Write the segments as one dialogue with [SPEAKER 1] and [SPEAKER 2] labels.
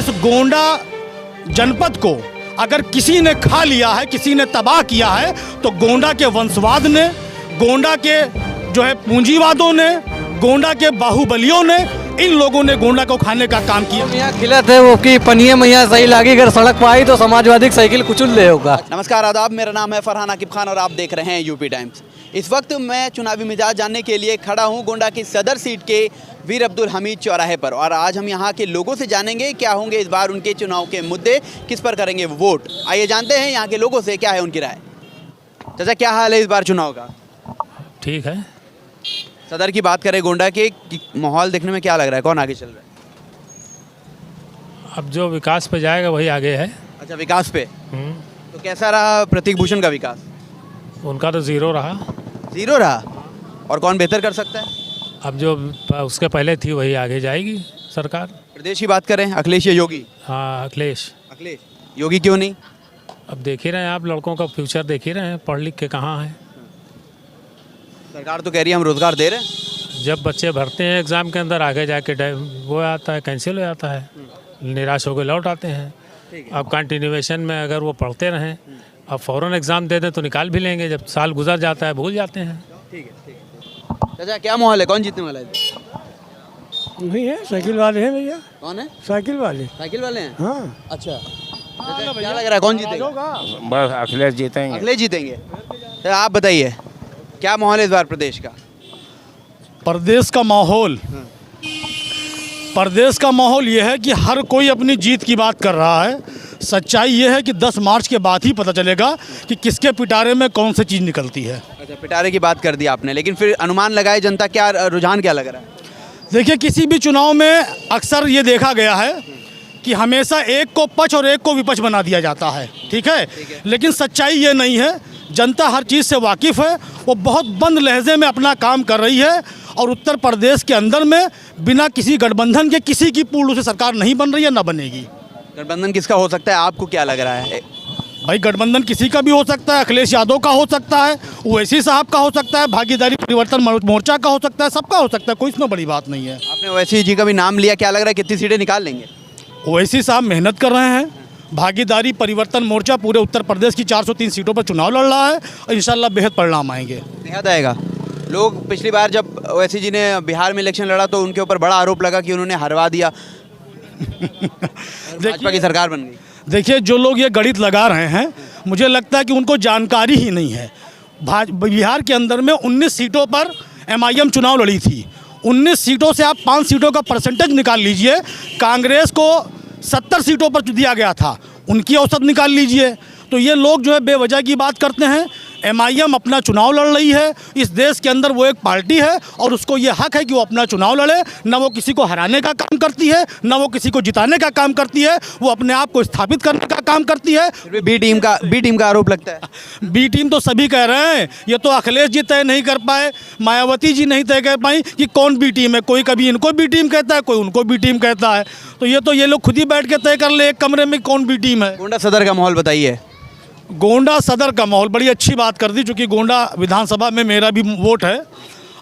[SPEAKER 1] इस गोंडा जनपद को अगर किसी ने खा लिया है, किसी ने तबाह किया है, तो गोंडा के वंशवाद ने, गोंडा के जो है पूंजीवादों ने, गोंडा के बाहुबलियों ने, इन लोगों ने गोंडा को खाने का काम किया।
[SPEAKER 2] यहाँ खिलत है वो कि पनिया मैया सही लागी, अगर सड़क पर आई तो समाजवादी साइकिल कुचल ले होगा।
[SPEAKER 3] नमस्कार आदाब, मेरा नाम है फरहान आकिब खान और आप देख रहे हैं यूपी टाइम्स। इस वक्त मैं चुनावी मिजाज जानने के लिए खड़ा हूं गोंडा की सदर सीट के वीर अब्दुल हमीद चौराहे पर, और आज हम यहां के लोगों से जानेंगे क्या होंगे इस बार उनके चुनाव के मुद्दे, किस पर करेंगे वोट। आइए जानते हैं यहां के लोगों से क्या है उनकी राय। चाचा, क्या हाल है इस बार चुनाव का?
[SPEAKER 4] ठीक है।
[SPEAKER 3] सदर की बात करें गोंडा के, माहौल देखने में क्या लग रहा है, कौन आगे चल रहा है?
[SPEAKER 4] अब जो विकास पे जाएगा वही आगे है।
[SPEAKER 3] अच्छा, विकास पे। तो कैसा रहा प्रतीक भूषण का विकास?
[SPEAKER 4] उनका तो ज़ीरो रहा।
[SPEAKER 3] जीरो रहा। और कौन बेहतर कर सकता है?
[SPEAKER 4] अब जो उसके पहले थी वही आगे जाएगी सरकार।
[SPEAKER 3] प्रदेश की बात करें, अखिलेश या योगी?
[SPEAKER 4] हाँ, अखिलेश।
[SPEAKER 3] अखिलेश। योगी क्यों नहीं?
[SPEAKER 4] अब देख ही रहे हैं आप, लड़कों का फ्यूचर देख ही रहे हैं, पढ़ लिख के कहाँ हैं।
[SPEAKER 3] सरकार तो कह रही है हम रोजगार दे रहे हैं।
[SPEAKER 4] जब बच्चे भरते हैं एग्ज़ाम के अंदर, आगे जाके वो आता है, कैंसिल हो जाता है, निराश होकर लौट आते हैं। अब कंटिन्यूएशन में अगर वो पढ़ते रहें, अब फ़ौरन एग्ज़ाम दे दें तो निकाल भी लेंगे, जब साल गुजर जाता है भूल जाते हैं।
[SPEAKER 3] ठीक है। चाचा, क्या माहौल है, कौन जीतने वाला है?
[SPEAKER 5] नहीं है, साइकिल वाले हैं भैया।
[SPEAKER 3] कौन है?
[SPEAKER 5] साइकिल वाले।
[SPEAKER 3] साइकिल वाले हैं?
[SPEAKER 5] हाँ।
[SPEAKER 3] अच्छा। चाचा, क्या लग रहा है, कौन जीतेगा?
[SPEAKER 6] बस अखिलेश जीतेंगे।
[SPEAKER 3] अखिलेश जीतेंगे। तो आप बताइए क्या माहौल है इस बार प्रदेश का?
[SPEAKER 1] प्रदेश का माहौल ये है कि हर कोई अपनी जीत की बात कर रहा है। सच्चाई ये है कि 10 मार्च के बाद ही पता चलेगा कि किसके पिटारे में कौन सी चीज़ निकलती है।
[SPEAKER 3] अच्छा, पिटारे की बात कर दी आपने, लेकिन फिर अनुमान लगाए जनता, क्या रुझान क्या लग रहा है?
[SPEAKER 1] देखिए, किसी भी चुनाव में अक्सर ये देखा गया है कि हमेशा एक को पक्ष और एक को विपक्ष बना दिया जाता है। ठीक है, लेकिन सच्चाई ये नहीं है। जनता हर चीज़ से वाकिफ़ है, वो बहुत बंद लहजे में अपना काम कर रही है, और उत्तर प्रदेश के अंदर में बिना किसी गठबंधन के किसी की पूर्ण से सरकार नहीं बन रही है, ना बनेगी।
[SPEAKER 3] गठबंधन किसका हो सकता है, आपको क्या लग रहा है?
[SPEAKER 1] भाई, गठबंधन किसी का भी हो सकता है। अखिलेश यादव का हो सकता है, ओवैसी साहब का हो सकता है, भागीदारी परिवर्तन मोर्चा का हो सकता है, सबका हो सकता है, कोई इसमें बड़ी बात नहीं है।
[SPEAKER 3] आपने ओवैसी जी का भी नाम लिया, क्या लग रहा है कितनी सीटें निकाल लेंगे?
[SPEAKER 1] ओवैसी साहब मेहनत कर रहे हैं। भागीदारी परिवर्तन मोर्चा पूरे उत्तर प्रदेश की 403 सीटों पर चुनाव लड़ रहा है, और इंशाल्लाह बेहद परिणाम आएंगे।
[SPEAKER 3] बेहद आएगा। लोग पिछली बार जब ओवैसी जी ने बिहार में इलेक्शन लड़ा तो उनके ऊपर बड़ा आरोप लगा कि उन्होंने हरवा दिया, भाजपा की सरकार बन गई।
[SPEAKER 1] देखिए, जो लोग ये गणित लगा रहे हैं, मुझे लगता है कि उनको जानकारी ही नहीं है। बिहार के अंदर में 19 सीटों पर MIM चुनाव लड़ी थी। 19 सीटों से आप 5 सीटों का परसेंटेज निकाल लीजिए। कांग्रेस को 70 सीटों पर दिया गया था, उनकी औसत निकाल लीजिए। तो ये लोग जो है बेवजह की बात करते हैं। MIM अपना चुनाव लड़ रही है। इस देश के अंदर वो एक पार्टी है, और उसको ये हक है कि वो अपना चुनाव लड़े। न वो किसी को हराने का काम करती है, न वो किसी को जिताने का काम करती है, वो अपने आप को स्थापित करने का काम करती है।
[SPEAKER 3] बी टीम का आरोप लगता है।
[SPEAKER 1] बी टीम तो सभी कह रहे हैं। ये तो अखिलेश जी तय नहीं कर पाए, मायावती जी नहीं तय कर पाई कि कौन बी टीम है। कोई कभी इनको बी टीम कहता है, कोई उनको बी टीम कहता है। तो ये लोग खुद ही बैठ के तय कर ले एक कमरे में कौन बी टीम है।
[SPEAKER 3] गोंडा सदर का माहौल बताइए।
[SPEAKER 1] गोंडा सदर का माहौल, बड़ी अच्छी बात कर दी, चूँकि गोंडा विधानसभा में मेरा भी वोट है,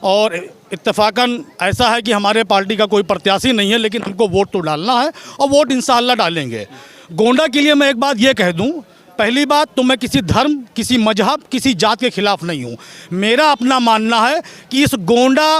[SPEAKER 1] और इत्तेफाकन ऐसा है कि हमारे पार्टी का कोई प्रत्याशी नहीं है, लेकिन हमको वोट तो डालना है, और वोट इंशाअल्लाह डालेंगे। गोंडा के लिए मैं एक बात ये कह दूं, पहली बात तो मैं किसी धर्म, किसी मजहब, किसी जात के खिलाफ नहीं हूं। मेरा अपना मानना है कि इस गोंडा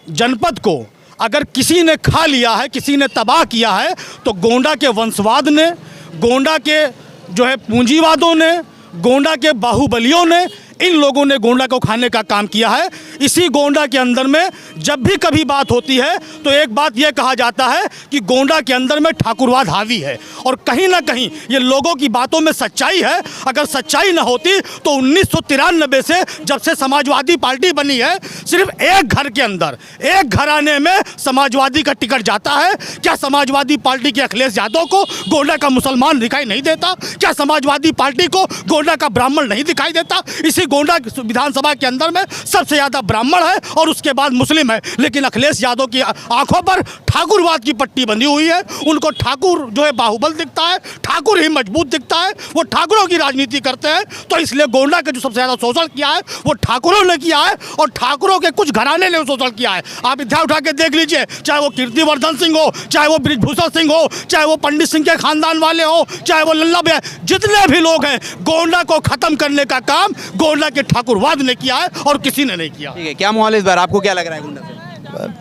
[SPEAKER 1] जनपद को अगर किसी ने खा लिया है, किसी ने तबाह किया है, तो गोंडा के वंशवाद ने, गोंडा के जो है पूंजीवादों ने, गोंडा के बाहुबलियों ने, इन लोगों ने गोंडा को खाने का काम किया है। इसी गोंडा के अंदर में जब भी कभी बात होती है तो एक बात यह कहा जाता है कि गोंडा के अंदर में ठाकुरवाद हावी है, और कहीं ना कहीं ये लोगों की बातों में सच्चाई है। अगर सच्चाई ना होती तो 1993 से जब से समाजवादी पार्टी बनी है, सिर्फ एक घर के अंदर, एक घराने में समाजवादी का टिकट जाता है। क्या समाजवादी पार्टी के अखिलेश यादव को गोंडा का मुसलमान दिखाई नहीं देता? क्या समाजवादी पार्टी को गोंडा का ब्राह्मण नहीं दिखाई देता? इसी गोंडा विधानसभा के अंदर में सबसे ज़्यादा ब्राह्मण है और उसके बाद मुस्लिम है, लेकिन अखिलेश यादव की आंखों पर ठाकुरवाद की पट्टी बंधी हुई है। उनको ठाकुर जो है बाहुबल दिखता है, ठाकुर ही मजबूत दिखता है, वो ठाकुरों की राजनीति करते हैं। तो इसलिए गोंडा के जो सबसे ज़्यादा शोषण किया है वो ठाकुरों ने किया है और ठाकुरों के कुछ घराने ने शोषण किया है। आप इतना उठा के देख लीजिए, चाहे वो कीर्तिवर्धन सिंह हो, चाहे वो बृजभूषण सिंह हो, चाहे वो पंडित सिंह के खानदान वाले हो, चाहे वो लल्ला भैया, जितने भी लोग हैं, गोंडा को खत्म करने का काम गोंडा के ठाकुरवाद ने किया है और किसी ने नहीं किया।
[SPEAKER 3] ठीक है, क्या माहौल है इस बार, आपको क्या लग रहा है गोंडा से?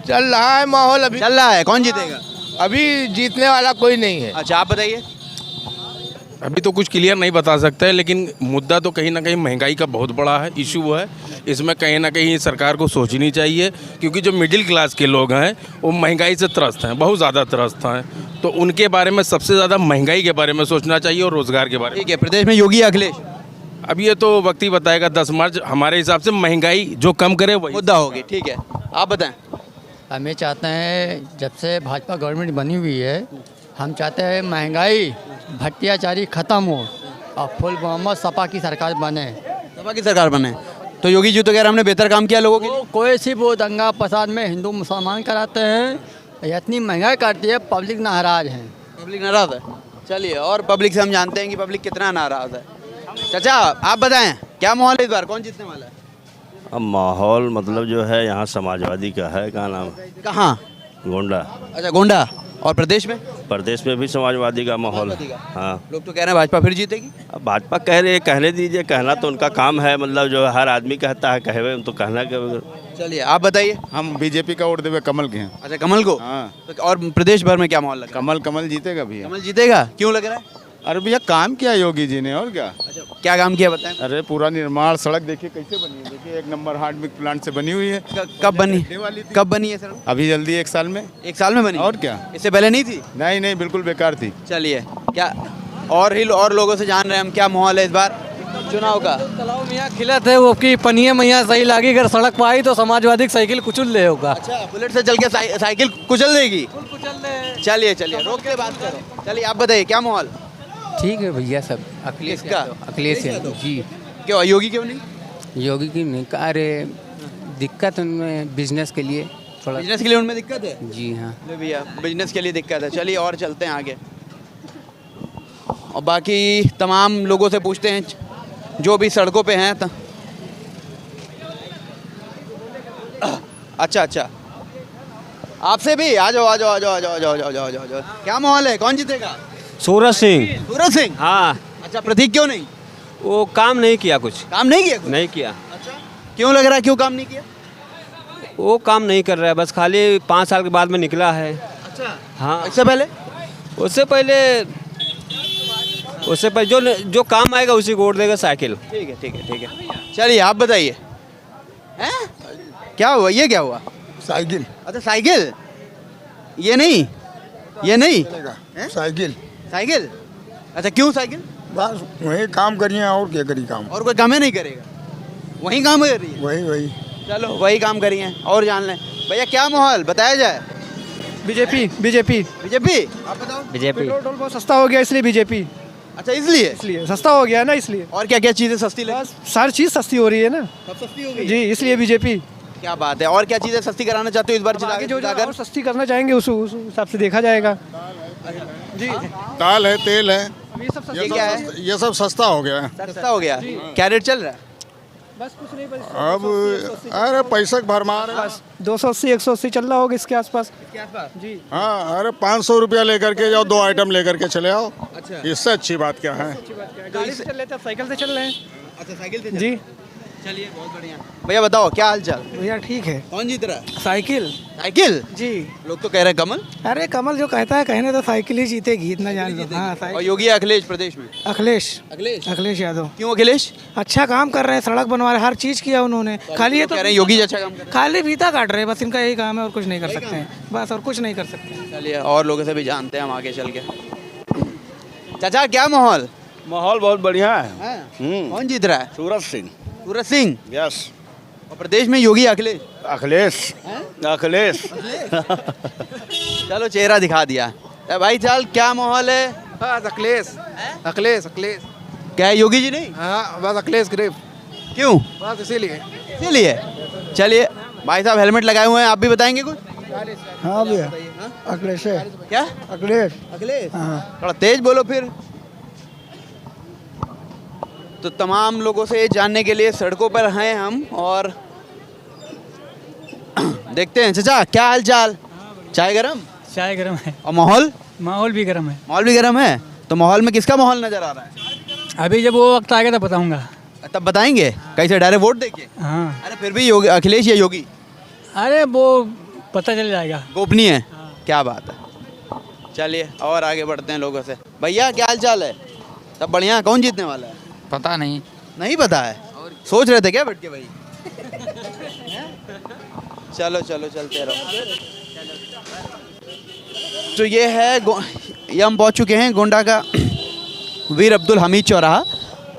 [SPEAKER 7] चल रहा है माहौल, अभी
[SPEAKER 3] चल रहा है, कौन जीतेगा?
[SPEAKER 7] अभी जीतने वाला कोई नहीं है।
[SPEAKER 3] अच्छा, आप बताइए।
[SPEAKER 6] अभी तो कुछ क्लियर नहीं बता सकते, लेकिन मुद्दा तो कहीं ना कहीं महंगाई का बहुत बड़ा है, इशू है। इसमें कहीं ना कहीं सरकार को सोचनी चाहिए, क्योंकि जो मिडिल क्लास के लोग हैं वो महंगाई से त्रस्त हैं, बहुत ज़्यादा त्रस्त हैं। तो उनके बारे में सबसे ज़्यादा महंगाई के बारे में सोचना चाहिए और रोज़गार के बारे में।
[SPEAKER 3] ठीक है, प्रदेश में योगी या अखिलेश?
[SPEAKER 6] अब ये तो वक्त ही बताएगा। 10 मार्च हमारे हिसाब से महंगाई जो कम करे वही
[SPEAKER 3] मुद्दा होगी। ठीक है, आप बताएं।
[SPEAKER 8] हमें चाहते हैं, जब से भाजपा गवर्नमेंट बनी हुई है, हम चाहते हैं महंगाई भ्रष्टाचारी खत्म हो और फुल मोहम्मद सपा की सरकार बने।
[SPEAKER 3] सपा की सरकार बने तो योगी जी तो कह रहे हमने बेहतर काम किया लोगों के लिए।
[SPEAKER 8] कोई सी वो दंगा फसाद में हिंदू मुसलमान कराते हैं, इतनी महंगाई काटती है, पब्लिक नाराज है।
[SPEAKER 3] पब्लिक नाराज है। चलिए, और पब्लिक से हम जानते हैं कि पब्लिक कितना नाराज है। चाचा, आप बताएं क्या माहौल है इस बार, कौन जीतने वाला है?
[SPEAKER 9] अब माहौल मतलब जो है यहाँ समाजवादी का है, क्या नाम?
[SPEAKER 3] कहाँ?
[SPEAKER 9] गोंडा।
[SPEAKER 3] अच्छा, गोंडा। और प्रदेश में?
[SPEAKER 9] प्रदेश में भी समाजवादी का माहौल है।
[SPEAKER 3] समाजवादी का।
[SPEAKER 9] हाँ,
[SPEAKER 3] लोग तो कह रहे हैं भाजपा फिर जीतेगी।
[SPEAKER 9] अब भाजपा कह रहे, कहने दीजिए, कहना तो उनका काम है, मतलब जो हर आदमी कहता है, कहे तो कहना के।
[SPEAKER 3] चलिए, आप बताइए।
[SPEAKER 10] हम बीजेपी का वोट देवे कमल के हैं।
[SPEAKER 3] अच्छा, कमल को।
[SPEAKER 10] हाँ।
[SPEAKER 3] तो और प्रदेश भर में क्या माहौल लगा?
[SPEAKER 10] कमल जीतेगा भैया।
[SPEAKER 3] कमल जीतेगा, क्यों लग रहा है?
[SPEAKER 10] अरे भैया काम किया योगी जी ने, और क्या।
[SPEAKER 3] अच्छा, क्या काम किया बताएं।
[SPEAKER 10] अरे पूरा निर्माण, सड़क देखिए कैसे बनी है, देखिए 1 नंबर हार्ड मिल्क प्लांट से बनी हुई है।
[SPEAKER 3] कब बनी?
[SPEAKER 10] वाली थी।
[SPEAKER 3] कब बनी है सर?
[SPEAKER 10] अभी जल्दी 1 साल में।
[SPEAKER 3] 1 साल में बनी?
[SPEAKER 10] और क्या,
[SPEAKER 3] इससे पहले नहीं थी?
[SPEAKER 10] नहीं बिल्कुल बेकार थी।
[SPEAKER 3] चलिए, क्या और लोगों से जान रहे हैं हम क्या माहौल है इस बार चुनाव का।
[SPEAKER 2] तालाब मियाँ खिला थे, वो की पनिया मैया सही लगी, अगर सड़क पर आई तो समाजवादी साइकिल कुचल ले होगा।
[SPEAKER 3] अच्छा, बुलेट से चल के साइकिल कुचल देगी। चलिए, रोक के बात करो। चलिए, आप बताइए क्या माहौल?
[SPEAKER 8] ठीक है भैया, सब अखिलेश
[SPEAKER 3] किसका?
[SPEAKER 8] अखिलेश यादव जी।
[SPEAKER 3] क्यों योगी क्यों नहीं?
[SPEAKER 8] योगी की नहीं, अरे दिक्कत उनमें बिजनेस के लिए थोड़ा।
[SPEAKER 3] बिजनेस के लिए उनमें दिक्कत है?
[SPEAKER 8] जी हाँ।
[SPEAKER 3] ले भैया, बिजनेस के लिए दिक्कत है। चलिए, और चलते हैं आगे और बाकी तमाम लोगों से पूछते हैं जो भी सड़कों पे हैं। अच्छा, आपसे भी आ जाओ। क्या माहौल है, कौन जीतेगा?
[SPEAKER 11] सूरज सिंह।
[SPEAKER 3] सूरज सिंह?
[SPEAKER 11] हाँ।
[SPEAKER 3] अच्छा, प्रतीक क्यों नहीं?
[SPEAKER 11] वो काम नहीं किया, कुछ
[SPEAKER 3] काम नहीं किया?
[SPEAKER 11] नहीं किया।
[SPEAKER 3] अच्छा, क्यों लग रहा है, क्यों काम नहीं किया?
[SPEAKER 11] वो काम नहीं कर रहा है, बस खाली 5 साल के बाद में निकला है।
[SPEAKER 3] अच्छा,
[SPEAKER 11] हाँ।
[SPEAKER 3] इससे पहले?
[SPEAKER 11] उससे पहले जो काम आएगा उसी को वोट देगा, साइकिल।
[SPEAKER 3] ठीक है। चलिए, आप बताइए। हैं? क्या हुआ, ये क्या हुआ?
[SPEAKER 7] साइकिल।
[SPEAKER 3] अच्छा, साइकिल। ये नहीं हैं? साइकिल। अच्छा, क्यों साइकिल?
[SPEAKER 7] बस वही काम करिए, और क्या करी काम।
[SPEAKER 3] और कोई काम ही नहीं करेगा, वही काम कर रही है।
[SPEAKER 7] वही
[SPEAKER 3] चलो, वही काम करिए और जान लें। भैया, क्या माहौल बताया जाए?
[SPEAKER 5] बीजेपी।
[SPEAKER 3] आप बताओ।
[SPEAKER 11] बीजेपी।
[SPEAKER 5] पेट्रोल टोल बहुत सस्ता हो गया, इसलिए बीजेपी।
[SPEAKER 3] अच्छा, इसलिए
[SPEAKER 5] सस्ता हो गया ना, इसलिए।
[SPEAKER 3] और क्या चीज़ें सस्ती लगी?
[SPEAKER 5] सारी चीज़ सस्ती हो रही है ना।
[SPEAKER 3] सब सस्ती हो गई
[SPEAKER 5] जी, इसलिए बीजेपी।
[SPEAKER 3] क्या बात है, और क्या चीज़ें सस्ती कराना चाहते हो इस बार?
[SPEAKER 5] आगे जो और सस्ती करना चाहेंगे उस हिसाब से देखा जाएगा। जी,
[SPEAKER 10] दाल है, तेल है,
[SPEAKER 5] ये सब
[SPEAKER 3] ये क्या है?
[SPEAKER 10] ये सब सस्ता हो गया है।
[SPEAKER 3] सस्ता हो गया। क्या रेट चल रहा है?
[SPEAKER 5] बस कुछ नहीं, बस
[SPEAKER 10] अब अरे पैसा भरमार है।
[SPEAKER 5] 280 180 चल रहा होगा इसके आसपास। जी
[SPEAKER 10] हाँ, अरे 500 रुपया लेकर के जाओ, 2 आइटम लेकर के चले आओ।
[SPEAKER 3] अच्छा,
[SPEAKER 10] इससे अच्छी बात क्या है?
[SPEAKER 5] गाड़ी से चल रहे थे, अब साइकिल से चल रहे हैं।
[SPEAKER 3] अच्छा, साइकिल से
[SPEAKER 5] जी।
[SPEAKER 3] चलिए, बहुत बढ़िया। भैया बताओ, क्या हाल चाल?
[SPEAKER 5] भैया ठीक है।
[SPEAKER 3] कौन जीत रहा है?
[SPEAKER 5] साइकिल।
[SPEAKER 3] साइकिल?
[SPEAKER 5] जी।
[SPEAKER 3] लोग तो कह रहे हैं कमल।
[SPEAKER 5] अरे कमल जो कहता है कहने तो साइकिल ही जीतेगी, इतना जान लो। हाँ,
[SPEAKER 3] और योगी अखिलेश प्रदेश में?
[SPEAKER 5] अखिलेश यादव।
[SPEAKER 3] क्यों अखिलेश?
[SPEAKER 5] अच्छा काम कर रहे हैं, सड़क बनवा रहे हैं, हर चीज़ किया उन्होंने। खाली ये तो
[SPEAKER 3] कह रहे हैं योगी जी अच्छा काम कर रहे
[SPEAKER 5] खाली फीता काट रहे हैं, बस इनका यही काम है, और कुछ नहीं कर सकते हैं, बस और कुछ नहीं कर सकते।
[SPEAKER 3] हैं। चलिए, और लोगों से भी जानते हैं हम आगे चल के। चाचा, क्या माहौल?
[SPEAKER 9] माहौल बहुत बढ़िया है।
[SPEAKER 3] कौन जीत रहा है?
[SPEAKER 9] सूरज सिंह।
[SPEAKER 3] सूरज सिंह?
[SPEAKER 9] यस।
[SPEAKER 3] और प्रदेश में योगी अखिलेश?
[SPEAKER 9] अखिलेश।
[SPEAKER 3] चलो, चेहरा दिखा दिया। भाई चाल, क्या माहौल है?
[SPEAKER 7] बस अखिलेश।
[SPEAKER 3] क्या है, योगी जी नहीं?
[SPEAKER 7] हाँ, बस अखिलेश गिरफ्त।
[SPEAKER 3] क्यों?
[SPEAKER 5] बस इसीलिए।
[SPEAKER 3] इसीलिए। चलिए भाई साहब हेलमेट लगाए हुए हैं, आप भी बताएंगे कुछ?
[SPEAKER 5] हाँ भैया, अखिलेश है।
[SPEAKER 3] क्या?
[SPEAKER 5] अखिलेश।
[SPEAKER 3] अखिलेश,
[SPEAKER 5] हाँ।
[SPEAKER 3] थोड़ा तेज बोलो फिर। तो तमाम लोगों से जानने के लिए सड़कों पर हैं हम और देखते हैं। चाचा क्या हाल चाल? चाय गरम?
[SPEAKER 2] चाय गर्म है,
[SPEAKER 3] और माहौल?
[SPEAKER 2] माहौल भी गर्म है।
[SPEAKER 3] माहौल भी गरम है। तो माहौल में किसका माहौल नजर आ रहा है?
[SPEAKER 2] अभी जब वो वक्त आएगा तो बताऊंगा।
[SPEAKER 3] तब बताएंगे कैसे, डायरेक्ट वोट देके?
[SPEAKER 2] हाँ,
[SPEAKER 3] अरे फिर भी योगी, अखिलेश या योगी?
[SPEAKER 2] अरे वो पता चल जाएगा।
[SPEAKER 3] गोपनीय है। क्या बात है। चलिए और आगे बढ़ते हैं लोगों से। भैया क्या हाल चाल है? सब बढ़िया। कौन जीतने वाला है?
[SPEAKER 8] पता नहीं।
[SPEAKER 3] नहीं पता है? सोच रहे थे क्या बैठ के भाई? चलो चलो चलते रहो। तो ये है ये हम पहुंच चुके हैं गोंडा का वीर अब्दुल हमीद चौराहा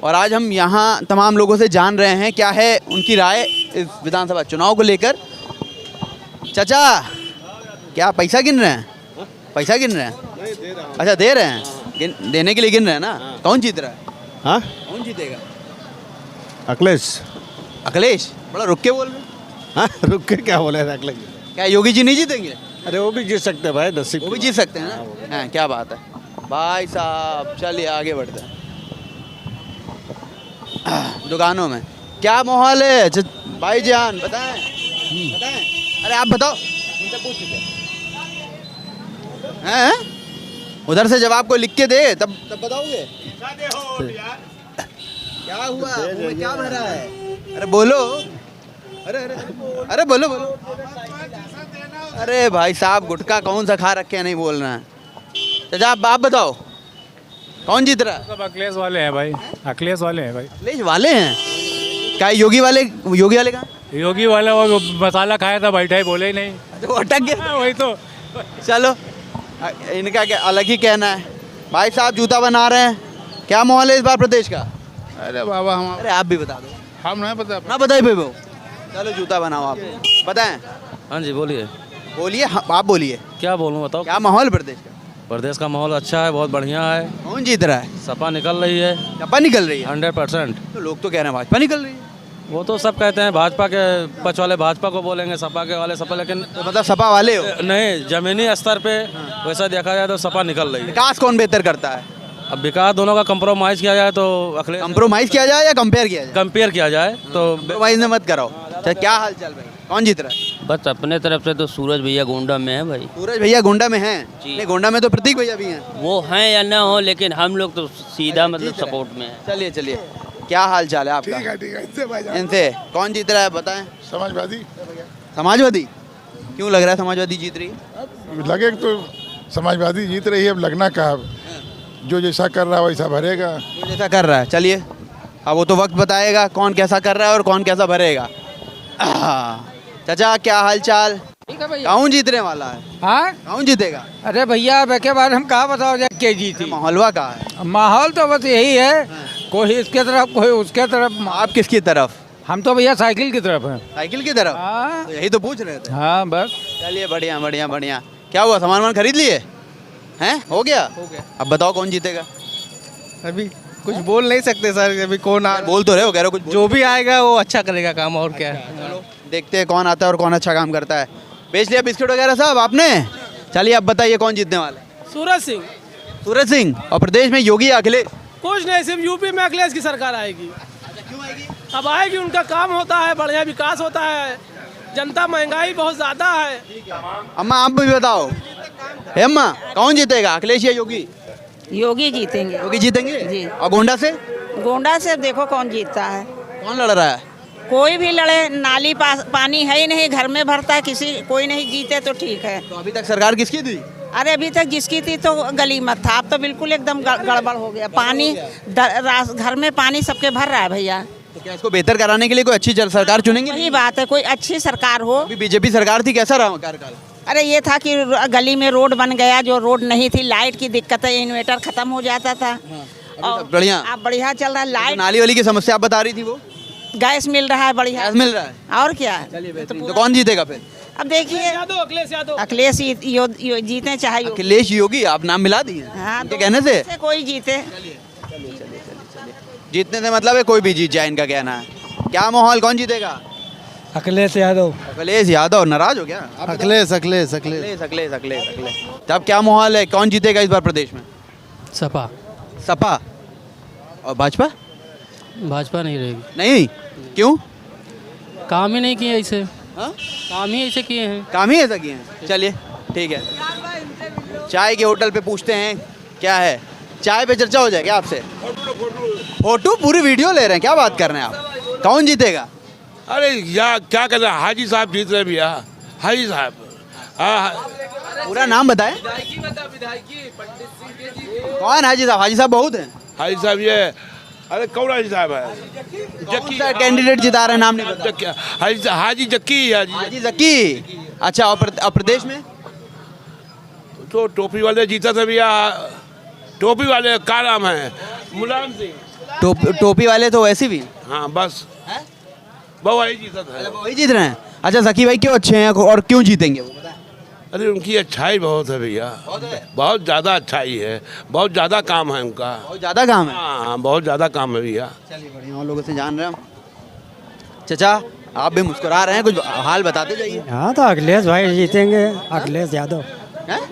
[SPEAKER 3] और आज हम यहाँ तमाम लोगों से जान रहे हैं क्या है उनकी राय इस विधानसभा चुनाव को लेकर। चाचा क्या पैसा गिन रहे हैं? पैसा गिन रहे हैं? अच्छा दे रहे हैं, देने के लिए गिन रहे हैं ना। कौन जीत रहा है?
[SPEAKER 9] हाँ,
[SPEAKER 3] कौन जीतेगा?
[SPEAKER 9] अखिलेश।
[SPEAKER 3] अखिलेश? बड़ा रुक के बोल रहे हैं।
[SPEAKER 9] हाँ, रुक के क्या बोले अखिलेश?
[SPEAKER 3] क्या योगी जी नहीं जीतेंगे?
[SPEAKER 9] अरे वो भी जीत सकते हैं भाई, नसीब।
[SPEAKER 3] वो भी जीत सकते हैं ना। हाँ, क्या बात है भाई साहब। चलिए आगे बढ़ते हैं। दुकानों में क्या माहौल है भाई जान? बताएं बताएं। अरे आप बताओ, उनसे पूछ चुके हैं। उधर से जवाब को लिख के दे तब बताओगे क्या हुआ, मुंह में क्या भरा है? अरे बोलो। अरे अरे अरे बोलो बोलो। अरे भाई साहब गुटखा कौन सा खा रखे हैं, नहीं बोलना है। चाचा आप बताओ कौन जीत रहा है?
[SPEAKER 4] सब अखिलेश वाले हैं भाई, अखिलेश वाले हैं भाई।
[SPEAKER 3] अखिलेश वाले हैं? क्या योगी वाले? योगी वाले कहाँ?
[SPEAKER 4] योगी वाला वो मसाला खाया था, बैठा ही बोले ही नहीं।
[SPEAKER 3] तो अटक गया।
[SPEAKER 4] वही तो।
[SPEAKER 3] चलो इनका क्या अलग ही कहना है। भाई साहब जूता बना रहे हैं, क्या माहौल है इस बार प्रदेश का?
[SPEAKER 10] अरे बाबा हम
[SPEAKER 3] अरे आप भी बता दो।
[SPEAKER 10] हम नहीं पता।
[SPEAKER 3] ना बताइए भाई वो। चलो जूता बनाओ आप, बताएं।
[SPEAKER 2] हाँ जी बोलिए।
[SPEAKER 3] बोलिए आप बोलिए।
[SPEAKER 2] क्या बोलूँ बताओ।
[SPEAKER 3] क्या माहौल प्रदेश का?
[SPEAKER 2] प्रदेश का माहौल अच्छा है, बहुत बढ़िया है।
[SPEAKER 3] कौन जीत रहा है?
[SPEAKER 2] सपा निकल रही है।
[SPEAKER 3] सपा निकल रही है?
[SPEAKER 2] 100%।
[SPEAKER 3] तो लोग तो कह रहे हैं भाजपा निकल रही है।
[SPEAKER 2] वो तो सब कहते हैं भाजपा के पक्ष वाले भाजपा को बोलेंगे, सपा के वाले सपा, लेकिन
[SPEAKER 3] तो मतलब सपा वाले हो?
[SPEAKER 2] नहीं, जमीनी स्तर पे वैसा देखा जाए तो सपा निकल रही है।
[SPEAKER 3] विकास कौन बेहतर करता है?
[SPEAKER 2] अब विकास दोनों का कंप्रोमाइज किया जाए तो अखिलेश।
[SPEAKER 3] कंप्रोमाइज किया जाए या कंपेयर किया जाए?
[SPEAKER 2] कंपेयर किया जाए तो
[SPEAKER 3] कंप्रोमाइज में मत कराओ। अच्छा क्या हाल चाल भाई, कौन जीत रहा है?
[SPEAKER 11] बस अपने तरफ से तो सूरज भैया गोंडा में है भाई।
[SPEAKER 3] सूरज भैया गोंडा में हैं? नहीं गोंडा में तो प्रतीक भैया भी हैं।
[SPEAKER 11] वो हैं या ना हो, लेकिन हम लोग तो सीधा मतलब सपोर्ट में है।
[SPEAKER 3] चलिए चलिए क्या हाल चाल है आपका?
[SPEAKER 7] ठीक है इनसे भाई
[SPEAKER 3] इनसे कौन जीत रहा है बताएं?
[SPEAKER 7] समाजवादी
[SPEAKER 3] समाजवादी? क्यों लग रहा है समाजवादी जीत रही है?
[SPEAKER 7] लगे तो समाजवादी जीत रही है। अब लगना का जो जैसा कर रहा है वैसा भरेगा।
[SPEAKER 3] जो जैसा कर रहा है। चलिए अब वो तो वक्त बताएगा कौन कैसा कर रहा है और कौन कैसा भरेगा। चाचा क्या हाल चाल?
[SPEAKER 5] ठीक है भैया।
[SPEAKER 3] कौन जीतने वाला है?
[SPEAKER 5] हाँ
[SPEAKER 3] कौन जीतेगा?
[SPEAKER 5] अरे भैया अब के बारे हम कहाँ बताओ जाए के जीती।
[SPEAKER 3] माहौलवा कहाँ है?
[SPEAKER 5] माहौल तो बस यही है, कोई इसके तरफ कोई उसके तरफ।
[SPEAKER 3] आप किसकी तरफ?
[SPEAKER 5] हम तो भैया साइकिल की तरफ हैं।
[SPEAKER 3] साइकिल की तरफ?
[SPEAKER 5] हाँ
[SPEAKER 3] तो यही तो पूछ रहे थे।
[SPEAKER 5] हाँ बस।
[SPEAKER 3] चलिए बढ़िया बढ़िया बढ़िया। क्या हुआ, सामान वामान खरीद लिए हैं? हो गया। अब बताओ कौन जीतेगा?
[SPEAKER 2] अभी कुछ बोल नहीं सकते सर, अभी कौन
[SPEAKER 3] बोल तो रहे हो, कह रहे हो कुछ
[SPEAKER 2] जो भी आएगा वो अच्छा करेगा काम, और क्या है।
[SPEAKER 3] चलो देखते हैं कौन आता है और कौन अच्छा काम करता है। बेच लिया बिस्किट वगैरह साहब आपने? चलिए अब बताइए कौन जीतने वाला है?
[SPEAKER 5] सूरज सिंह।
[SPEAKER 3] सूरज सिंह। और प्रदेश में योगी या अखिलेश?
[SPEAKER 5] कुछ नहीं, सिर्फ यूपी में अखिलेश की सरकार आएगी।
[SPEAKER 3] क्यों आएगी?
[SPEAKER 5] अब आएगी, उनका काम होता है, बढ़िया विकास होता है, जनता महंगाई बहुत ज्यादा है।
[SPEAKER 3] अम्मा आप भी बताओ। अम्मा कौन जीतेगा, अखिलेश या योगी?
[SPEAKER 12] योगी जीतेंगे।
[SPEAKER 3] योगी जीतेंगे
[SPEAKER 12] जी।
[SPEAKER 3] और गोंडा से?
[SPEAKER 12] गोंडा से देखो कौन जीतता है।
[SPEAKER 3] कौन लड़ रहा है?
[SPEAKER 12] कोई भी लड़े, नाली पानी है ही नहीं, घर में भरता है, किसी कोई नहीं जीते तो ठीक है।
[SPEAKER 3] तो अभी तक सरकार किसकी थी?
[SPEAKER 12] अरे अभी तक जिसकी थी तो गली मत था, अब तो बिल्कुल एकदम गड़बड़ हो गया। पानी घर में पानी सबके भर रहा है भैया।
[SPEAKER 3] तो क्या इसको बेहतर कराने के लिए कोई अच्छी सरकार चुनेंगे?
[SPEAKER 12] वही बात है, कोई अच्छी सरकार हो।
[SPEAKER 3] अभी बीजेपी सरकार थी, कैसा रहा कार्यकाल?
[SPEAKER 12] अरे ये था कि गली में रोड बन गया, जो रोड नहीं थी, लाइट की दिक्कत है, इन्वर्टर खत्म हो जाता था। और
[SPEAKER 3] बढ़िया।
[SPEAKER 12] अब बढ़िया चल रहा है। लाइट,
[SPEAKER 3] नाली वाली की समस्या आप बता रही थी, वो
[SPEAKER 12] गैस मिल रहा है बढ़िया।
[SPEAKER 3] गैस मिल रहा है?
[SPEAKER 12] और क्या।
[SPEAKER 3] तो कौन जीतेगा फिर?
[SPEAKER 12] अब देखिए अखिलेश जीते चाहे योगी।
[SPEAKER 3] अखिलेश योगी आप नाम मिला दिए?
[SPEAKER 12] हाँ,
[SPEAKER 3] उनके कहने से
[SPEAKER 12] कोई जीते।
[SPEAKER 3] जीतने से मतलब है कोई भी जीत जाए, इनका कहना है। क्या माहौल, कौन जीतेगा?
[SPEAKER 2] अखिलेश यादव।
[SPEAKER 3] अखिलेश यादव। नाराज हो क्या?
[SPEAKER 2] अखिलेश।
[SPEAKER 3] अखिलेश अखिलेश। तब क्या माहौल है, कौन जीतेगा इस बार प्रदेश में?
[SPEAKER 2] सपा।
[SPEAKER 3] सपा। और भाजपा?
[SPEAKER 2] भाजपा नहीं रहेगी।
[SPEAKER 3] नहीं, क्यों?
[SPEAKER 2] काम ही नहीं किए ऐसे।
[SPEAKER 3] हाँ?
[SPEAKER 2] काम ही ऐसे किए हैं।
[SPEAKER 3] काम ही ऐसा किए हैं। चलिए ठीक है, चाय के होटल पे पूछते हैं क्या है, चाय पे चर्चा हो जाएगी आपसे। फोटो पूरी वीडियो ले रहे हैं, क्या बात कर रहे हैं आप? कौन जीतेगा?
[SPEAKER 6] अरे या क्या कर रहे हैं, हाजी साहब जीत रहे भैया, हाजी साहब।
[SPEAKER 3] पूरा नाम बताएं। कौन हाजी साहब? हाजी साहब बहुत हैं।
[SPEAKER 6] हाजी साहब ये, अरे कौन हाजी साहब है?
[SPEAKER 3] जक्की कैंडिडेट जिता रहे हैं, नाम नहीं पता।
[SPEAKER 6] हाजी जक्की।
[SPEAKER 3] हाजी जक्की। अच्छा, और प्रदेश में?
[SPEAKER 6] तो टोपी वाले जीता था भैया, टोपी वाले का नाम है मुलायम सिंह।
[SPEAKER 3] टोपी वाले तो वैसे भी।
[SPEAKER 6] हाँ बस वो वही जीता था।
[SPEAKER 3] वही जीत रहे हैं। अच्छा, जकी भाई क्यों अच्छे हैं और क्यों जीतेंगे वो बताएं?
[SPEAKER 6] अरे उनकी अच्छाई बहुत है भैया, बहुत ज़्यादा अच्छाई है, बहुत ज़्यादा काम है उनका।
[SPEAKER 3] बहुत ज़्यादा काम है।
[SPEAKER 6] हाँ बहुत ज़्यादा काम है भैया।
[SPEAKER 3] चलिए बढ़िया, और लोगों से जान रहे हैं। चाचा आप भी मुस्कुरा रहे हैं, कुछ हाल बताते जाइए।
[SPEAKER 2] हाँ तो अखिलेश भाई जीतेंगे। अखिलेश यादव।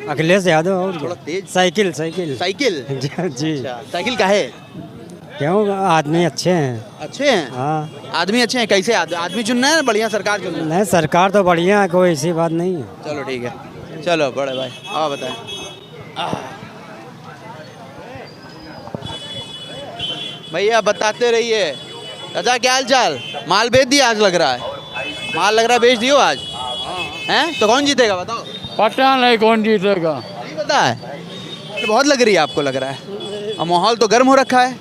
[SPEAKER 2] अखिलेश यादव। और
[SPEAKER 3] तेज।
[SPEAKER 2] साइकिल।
[SPEAKER 3] साइकिल।
[SPEAKER 2] जी।
[SPEAKER 3] साइकिल का है?
[SPEAKER 2] क्यों, आदमी अच्छे हैं।
[SPEAKER 3] अच्छे हैं?
[SPEAKER 2] हाँ।
[SPEAKER 3] आदमी अच्छे हैं। कैसे आदमी चुनना है, बढ़िया सरकार चुनना है?
[SPEAKER 2] नहीं, सरकार तो बढ़िया है, कोई ऐसी बात नहीं है।
[SPEAKER 3] चलो ठीक है, चलो बड़े भाई आप बताएं। भैया बताते रहिए। चाचा क्या हाल चाल? माल बेच दिया आज लग रहा है, माल लग रहा है बेच दियो आज हैं? तो कौन जीतेगा बताओ?
[SPEAKER 2] पता नहीं कौन जीतेगा।
[SPEAKER 3] नहीं पता है? तो बहुत लग रही है आपको, लग रहा है, और माहौल तो गर्म हो रखा है।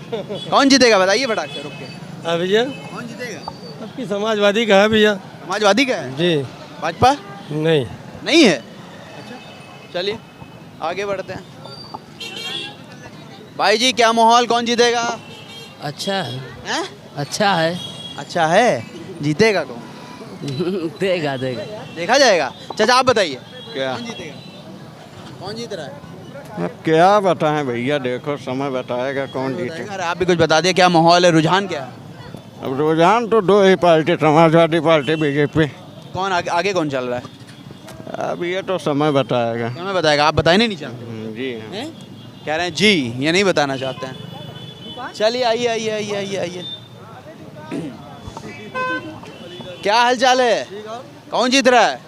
[SPEAKER 3] कौन जीतेगा बताइए फटाक से, रुक के।
[SPEAKER 2] भैया
[SPEAKER 3] कौन जीतेगा?
[SPEAKER 2] आपकी समाजवादी का है भैया।
[SPEAKER 3] समाजवादी का है?
[SPEAKER 2] जी।
[SPEAKER 3] भाजपा
[SPEAKER 2] नहीं।
[SPEAKER 3] नहीं है? अच्छा चलिए आगे बढ़ते हैं। भाई जी क्या माहौल, कौन जीतेगा?
[SPEAKER 2] अच्छा है।
[SPEAKER 3] हैं?
[SPEAKER 2] अच्छा है।
[SPEAKER 3] अच्छा है, जीतेगा कौन?
[SPEAKER 2] देगा।
[SPEAKER 3] देखा जाएगा। चाचा आप बताइए
[SPEAKER 10] क्या
[SPEAKER 3] कौन जीतेगा? कौन जीत रहा है?
[SPEAKER 10] अब क्या बताएं भैया, देखो समय बताएगा कौन जीते।
[SPEAKER 3] अरे आप भी कुछ बता दिए, क्या माहौल है, रुझान क्या है?
[SPEAKER 10] अब रुझान तो दो ही पार्टी, समाजवादी पार्टी, बीजेपी।
[SPEAKER 3] कौन आगे कौन चल रहा है?
[SPEAKER 10] अब ये तो समय बताएगा।
[SPEAKER 3] हमें बताएगा, आप बताने नहीं चाहते?
[SPEAKER 10] जी
[SPEAKER 3] हैं? कह रहे हैं जी, ये नहीं बताना चाहते हैं। चलिए आइए आइए आइए आइए आइए। क्या हाल चाल है? कौन जीत रहा है?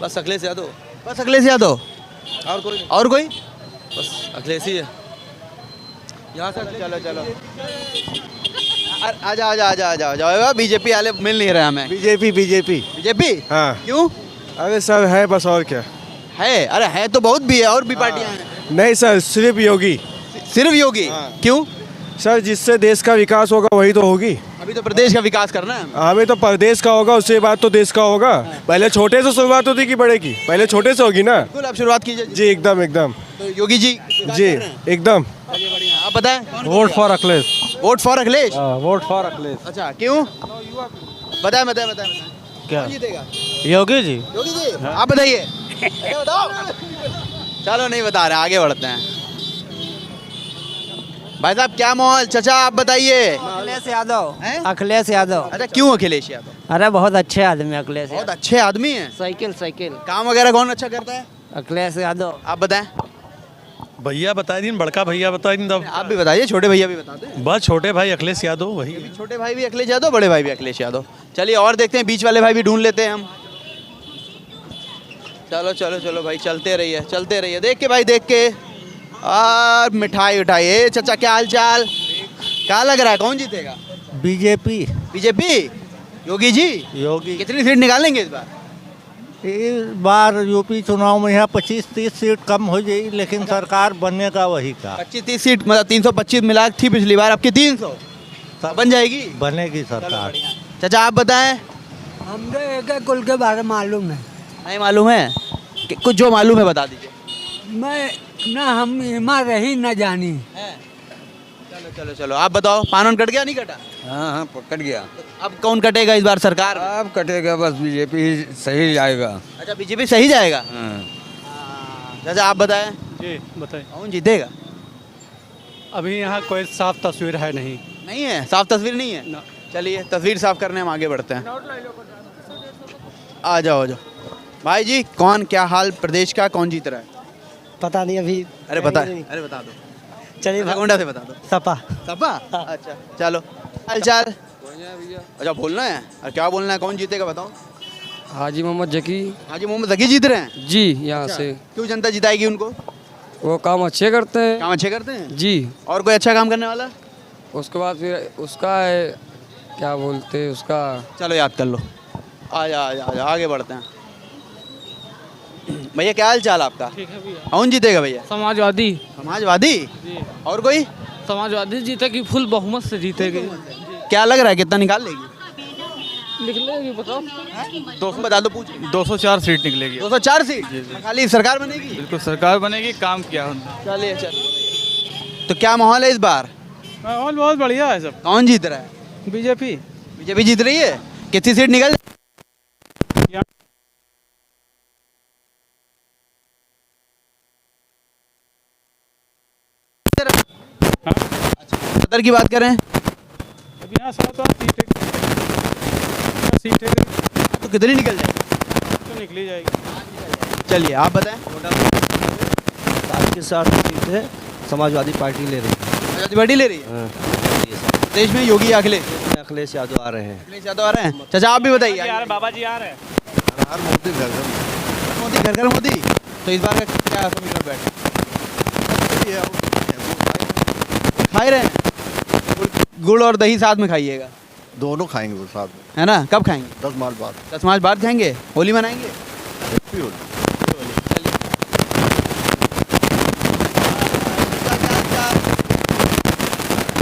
[SPEAKER 2] बस अखिलेश यादव।
[SPEAKER 3] बस अखिलेश यादव।
[SPEAKER 2] और कोई?
[SPEAKER 3] और कोई?
[SPEAKER 2] बस अखिलेश ही है।
[SPEAKER 3] यहाँ से चलो चलो, आजा आजा आजा आजा जाओ। बीजेपी वाले मिल नहीं रहे हमें। बीजेपी?
[SPEAKER 10] हाँ।
[SPEAKER 3] क्यों?
[SPEAKER 10] अरे सर है बस, और क्या
[SPEAKER 3] है? अरे है तो बहुत भी है, और भी पार्टियां हैं।
[SPEAKER 10] नहीं सर, सिर्फ योगी।
[SPEAKER 3] सिर्फ योगी? क्यों?
[SPEAKER 10] सर जिससे देश का विकास होगा वही तो होगी।
[SPEAKER 3] अभी तो प्रदेश का विकास करना है।
[SPEAKER 10] हमें तो प्रदेश का होगा, उसके बाद तो देश का होगा। पहले छोटे से शुरुआत होती कि बड़े की? पहले छोटे से होगी ना।
[SPEAKER 3] बिल्कुल, आप शुरुआत कीजिए
[SPEAKER 10] जी एकदम एकदम।
[SPEAKER 3] तो योगी जी
[SPEAKER 10] जी एकदम।
[SPEAKER 3] चलिए बढ़िया, आप बताएं।
[SPEAKER 2] Vote for Akhilesh.
[SPEAKER 3] Vote for Akhilesh?
[SPEAKER 2] Vote for Akhilesh.
[SPEAKER 3] अच्छा क्यों? बताएं बताएं बताएं।
[SPEAKER 2] क्या?
[SPEAKER 3] कौन जीतेगा?
[SPEAKER 2] योगी जी।
[SPEAKER 3] योगी जी आप बताइए। अच्छा, बताओ। चलो नहीं बता रहे, आगे बढ़ते हैं। भाई साहब क्या माहौल? चाचा आप बताइए।
[SPEAKER 2] अखिलेश यादव।
[SPEAKER 3] हैं?
[SPEAKER 2] अखिलेश यादव।
[SPEAKER 3] अच्छा क्यों अखिलेश यादव?
[SPEAKER 2] अरे बहुत अच्छे आदमी अखिलेश।
[SPEAKER 3] बहुत अच्छे आदमी हैं।
[SPEAKER 2] साइकिल।
[SPEAKER 3] काम वगैरह कौन अच्छा करता है?
[SPEAKER 2] अखिलेश यादव।
[SPEAKER 3] आप बताएं।
[SPEAKER 13] भैया बता दी, बड़का भैया बता दी।
[SPEAKER 3] आप भी बताइए, छोटे भैया भी बताते हैं।
[SPEAKER 13] बस छोटे भाई अखिलेश यादव वही।
[SPEAKER 3] छोटे भाई भी अखिलेश यादव, बड़े भाई भी अखिलेश यादव। चलिए और देखते हैं, बीच वाले भाई भी ढूंढ लेते हैं हम। चलो चलो चलो भाई, चलते रहिए देख के भाई, देख के। और मिठाई उठाई। चाचा क्या हाल चाल? क्या लग रहा है, कौन जीतेगा? बीजेपी? योगी जी?
[SPEAKER 2] योगी।
[SPEAKER 3] कितनी सीट निकालेंगे इस बार?
[SPEAKER 2] इस बार यूपी चुनाव में यहाँ 25-30 सीट कम हो जाएगी, लेकिन सरकार बनेगा वही का।
[SPEAKER 3] 25-30 सीट, मतलब 325 मिला थी पिछली बार, अब की 300 बन जाएगी।
[SPEAKER 2] बनेगी सरकार।
[SPEAKER 3] चाचा आप बताएं।
[SPEAKER 2] हमने एक कुल के बारे में मालूम है।
[SPEAKER 3] नहीं मालूम है? कुछ जो मालूम है बता दीजिए।
[SPEAKER 2] मैं ना हम इमा रही न जानी।
[SPEAKER 3] चलो चलो चलो आप बताओ, पान कट गया नहीं कटा?
[SPEAKER 10] हाँ कट गया।
[SPEAKER 3] अब कौन कटेगा इस बार सरकार?
[SPEAKER 10] अब कटेगा बस, बीजेपी सही जाएगा।
[SPEAKER 3] अच्छा बीजेपी सही जाएगा। चाचा आप बताएं।
[SPEAKER 2] जी बताएं।
[SPEAKER 3] कौन जीतेगा?
[SPEAKER 2] अभी यहाँ कोई साफ तस्वीर है नहीं।
[SPEAKER 3] नहीं है? साफ तस्वीर नहीं है? चलिए तस्वीर साफ करने हम आगे बढ़ते हैं। आ जाओ भाई जी, कौन क्या हाल प्रदेश का, कौन जीत रहा है?
[SPEAKER 14] पता नहीं अभी।
[SPEAKER 3] अरे बता दो।
[SPEAKER 14] चलिए
[SPEAKER 3] गोंडा से बता दो।
[SPEAKER 14] सपा।
[SPEAKER 3] अच्छा चलो, हाल चाल। अच्छा बोलना है, और क्या बोलना है, कौन जीतेगा बताओ?
[SPEAKER 11] हाजी मोहम्मद जकी।
[SPEAKER 3] हाजी मोहम्मद जकी जीत रहे हैं
[SPEAKER 11] जी, यहाँ से।
[SPEAKER 3] क्यों जनता जिताएगी उनको?
[SPEAKER 11] वो काम अच्छे करते हैं।
[SPEAKER 3] काम अच्छे करते हैं
[SPEAKER 11] जी।
[SPEAKER 3] और कोई अच्छा काम करने वाला?
[SPEAKER 11] उसके बाद फिर उसका है, क्या बोलते हैं उसका,
[SPEAKER 3] चलो याद कर लो। आ जा आगे बढ़ते हैं। भैया क्या हाल चाल आपका?
[SPEAKER 5] ठीक है भैया।
[SPEAKER 3] कौन जीतेगा भैया?
[SPEAKER 5] समाजवादी।
[SPEAKER 3] समाजवादी? और कोई?
[SPEAKER 5] समाजवादी जीतेगी, फुल बहुमत से जीतेगी।
[SPEAKER 3] क्या लग रहा है कितना निकाल लेगी?
[SPEAKER 5] निकलेगी बताओ।
[SPEAKER 3] 200 बता दो, पूछ।
[SPEAKER 13] 204 सीट निकलेगी।
[SPEAKER 3] 204 सीट? खाली सरकार बनेगी?
[SPEAKER 13] बिल्कुल सरकार बनेगी, काम किया
[SPEAKER 3] चलिए तो क्या माहौल है इस बार?
[SPEAKER 5] माहौल बहुत बढ़िया है सब।
[SPEAKER 3] कौन जीत रहा है?
[SPEAKER 5] बीजेपी।
[SPEAKER 3] बीजेपी जीत रही है? कितनी सीट निकल? सदर की बात करें
[SPEAKER 5] अब यहाँ 7 सीटें
[SPEAKER 3] तो कितनी निकल जाएगी?
[SPEAKER 5] तो निकली जाएगी।
[SPEAKER 3] चलिए आप बताएं।
[SPEAKER 14] 7 के 7 सीटें समाजवादी पार्टी ले रही है।
[SPEAKER 3] समाजवादी पार्टी ले रही है? देश में योगी
[SPEAKER 14] अखिलेश यादव आ रहे हैं।
[SPEAKER 3] अखिलेश यादव आ रहे हैं। चाचा आप भी बताइए।
[SPEAKER 5] बाबा जी आ रहे हैं।
[SPEAKER 3] मोदी घर मोदी। तो इस बार का क्या समीकरण बैठा? खाए रहे हैं गुड़ और दही साथ में खाइएगा?
[SPEAKER 7] दोनों खाएंगे वो साथ में,
[SPEAKER 3] है ना? कब खाएंगे?
[SPEAKER 7] 10 मार्च बाद।
[SPEAKER 3] 10 मार्च बाद खाएंगे? होली मनाएंगे?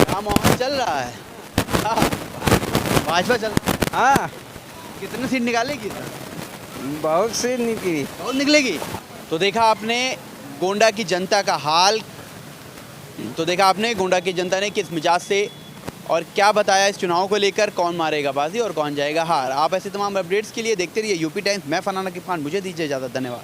[SPEAKER 3] क्या माहौल चल रहा है? भाजपा चल। हाँ, कितने सीट निकालेगी?
[SPEAKER 11] बहुत से निकली।
[SPEAKER 3] बहुत निकलेगी। तो देखा आपने गोंडा की जनता का हाल, तो देखा आपने गोंडा की जनता ने किस मिजाज से और क्या बताया इस चुनाव को लेकर, कौन मारेगा बाजी और कौन जाएगा हार। आप ऐसे तमाम अपडेट्स के लिए देखते रहिए यूपी टाइम्स। मैं फरहान आकिब खान, मुझे दीजिए इजाज़त। धन्यवाद।